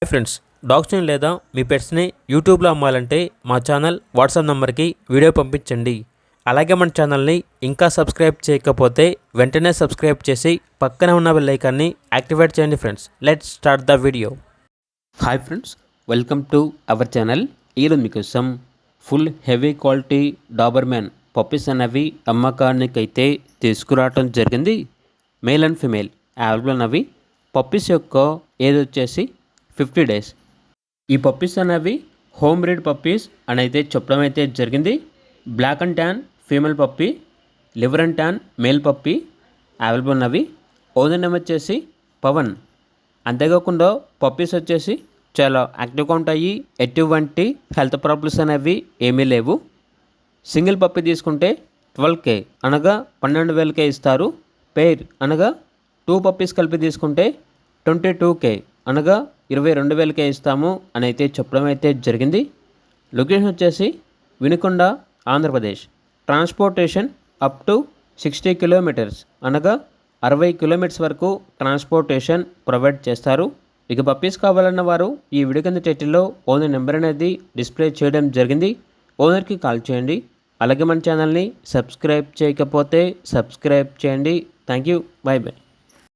Hi friends, డాగ్స్ని లేదా మీ పెట్స్ని యూట్యూబ్లో అమ్మాలంటే మా ఛానల్ వాట్సాప్ నెంబర్కి వీడియో పంపించండి. అలాగే మన ఛానల్ని ఇంకా సబ్స్క్రైబ్ చేయకపోతే వెంటనే సబ్స్క్రైబ్ చేసి పక్కనే ఉన్న బెల్ ఐకాన్ని యాక్టివేట్ చేయండి. Friends, let's start the video. Hi friends, welcome to our channel. ఈరోజు మీకోసం full heavy quality Doberman puppies అనేవి అమ్మకానికి అయితే తీసుకురావటం జరిగింది. మేల్ అండ్ ఫిమేల్ అవైలబుల్ ఉన్నవి. పప్పీస్ యొక్క ఏజ్ వచ్చేసి 50 days. ఈ పప్పీస్ అనేవి హోమ్ బ్రీడ్ పప్పీస్ అని అయితే చెప్పడం అయితే జరిగింది. Black and tan female puppy, liver and tan male puppy available ఉన్నవి. ఓనర్ నేమ్ వచ్చేసి పవన్. అంతేకాకుండా పప్పీస్ వచ్చేసి చాలా యాక్టివ్గా ఉంటాయి. ఎటువంటి హెల్త్ ప్రాబ్లమ్స్ అనేవి ఏమీ లేవు. సింగిల్ పప్పీ తీసుకుంటే 12K అనగా 12,000 ఇస్తారు. పెయిర్ అనగా 2 పప్పీస్ కలిపి తీసుకుంటే 22K అనగా 22,000 ఇస్తాము అని అయితే చెప్పడం అయితే జరిగింది. లొకేషన్ వచ్చేసి Vinukonda, Andhra Pradesh. Transportation up to 60 kilometers అనగా 60 kilometers వరకు ట్రాన్స్పోర్టేషన్ ప్రొవైడ్ చేస్తారు. ఇక పప్పీస్ కావాలన్న వారు ఈ వీడియో కింద టైటిల్లో ఓనర్ నెంబర్ అనేది డిస్ప్లే చేయడం జరిగింది. ఓనర్కి కాల్ చేయండి. అలాగే మన ఛానల్ని సబ్స్క్రైబ్ చేయకపోతే సబ్స్క్రైబ్ చేయండి. Thank you. By by.